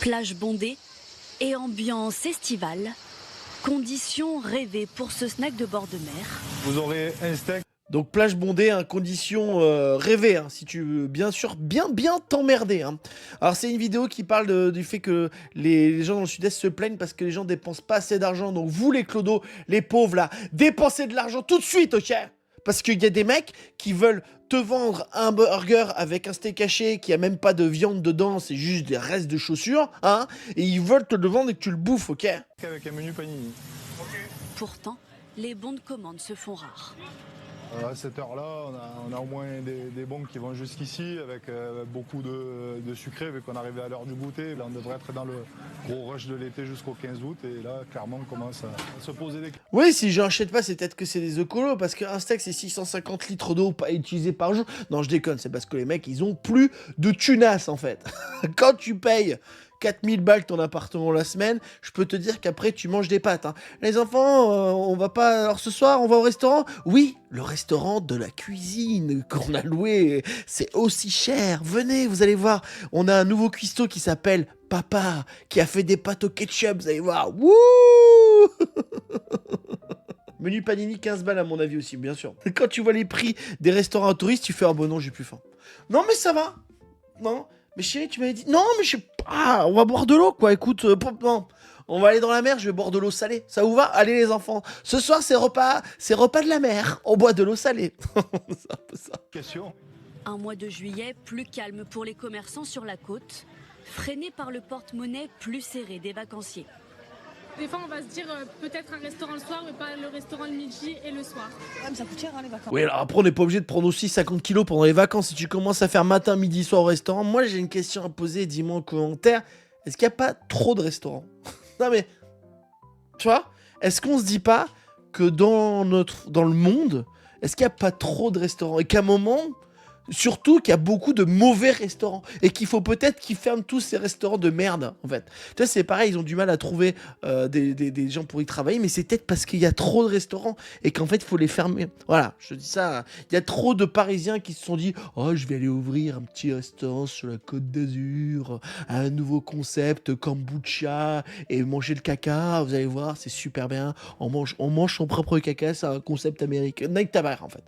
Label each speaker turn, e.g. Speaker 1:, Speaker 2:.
Speaker 1: Plage bondée et ambiance estivale, conditions rêvées pour ce snack de bord de mer.
Speaker 2: Vous aurez un steak.
Speaker 3: Donc plage bondée, hein, condition rêvée, hein, si tu veux bien sûr bien t'emmerder. Hein. Alors c'est une vidéo qui parle du fait que les gens dans le sud-est se plaignent parce que les gens dépensent pas assez d'argent. Donc vous les clodos, les pauvres là, dépensez de l'argent tout de suite, ok? Parce qu'il y a des mecs qui veulent te vendre un burger avec un steak haché qui a même pas de viande dedans, c'est juste des restes de chaussures, hein, et ils veulent te le vendre et que tu le bouffes, ok?
Speaker 2: Avec un menu panini.
Speaker 1: Pourtant, les bons de commande se font rares.
Speaker 2: À cette heure-là, on a au moins des bons qui vont jusqu'ici avec beaucoup de sucré vu qu'on arrivait à l'heure du goûter. Là, on devrait être dans le gros rush de l'été jusqu'au 15 août et là, clairement, on commence à se poser des questions.
Speaker 3: Oui, si j'en achète pas, c'est peut-être que c'est des écolos, parce qu'un steak, c'est 650 litres d'eau pas utilisée par jour. Non, je déconne, c'est parce que les mecs, ils ont plus de tunas, en fait. Quand tu payes 4000 balles ton appartement la semaine, je peux te dire qu'après, tu manges des pâtes. Hein. Les enfants, on va pas... Alors ce soir, on va au restaurant? Oui, le restaurant de la cuisine qu'on a loué, c'est aussi cher. Venez, vous allez voir, on a un nouveau cuistot qui s'appelle Papa, qui a fait des pâtes au ketchup, vous allez voir. Wouh! Menu panini 15 balles à mon avis aussi, bien sûr. Quand tu vois les prix des restaurants touristes, tu fais « Ah bon non, j'ai plus faim ». Non mais ça va. Non, mais chérie, tu m'avais dit « Non mais je sais pas, on va boire de l'eau quoi, écoute, non. On va aller dans la mer, je vais boire de l'eau salée. Ça vous va? Allez les enfants. Ce soir c'est repas de la mer. On boit de l'eau salée. » C'est un peu ça.
Speaker 2: Question.
Speaker 1: Un mois de juillet plus calme pour les commerçants sur la côte, freiné par le porte-monnaie plus serré des vacanciers.
Speaker 4: Des fois, on va se dire peut-être un restaurant le soir, mais pas le restaurant le midi et le soir.
Speaker 5: Ah, mais ça coûte cher, hein, les vacances.
Speaker 3: Oui, alors après, on n'est pas obligé de prendre aussi 50 kilos pendant les vacances. Si tu commences à faire matin, midi, soir au restaurant, moi j'ai une question à poser, dis-moi en commentaire. Est-ce qu'il n'y a pas trop de restaurants? Non mais, tu vois, est-ce qu'on se dit pas que dans le monde, est-ce qu'il n'y a pas trop de restaurants? Et qu'à un moment, surtout qu'il y a beaucoup de mauvais restaurants. Et qu'il faut peut-être qu'ils ferment tous ces restaurants de merde, en fait. Tu vois, c'est pareil, ils ont du mal à trouver des gens pour y travailler, mais c'est peut-être parce qu'il y a trop de restaurants et qu'en fait, il faut les fermer. Voilà, je te dis ça. Il y a trop de Parisiens qui se sont dit « Oh, je vais aller ouvrir un petit restaurant sur la Côte d'Azur, un nouveau concept, kombucha, et manger le caca. Vous allez voir, c'est super bien. On mange son propre caca, c'est un concept américain. Night Tabar, en fait.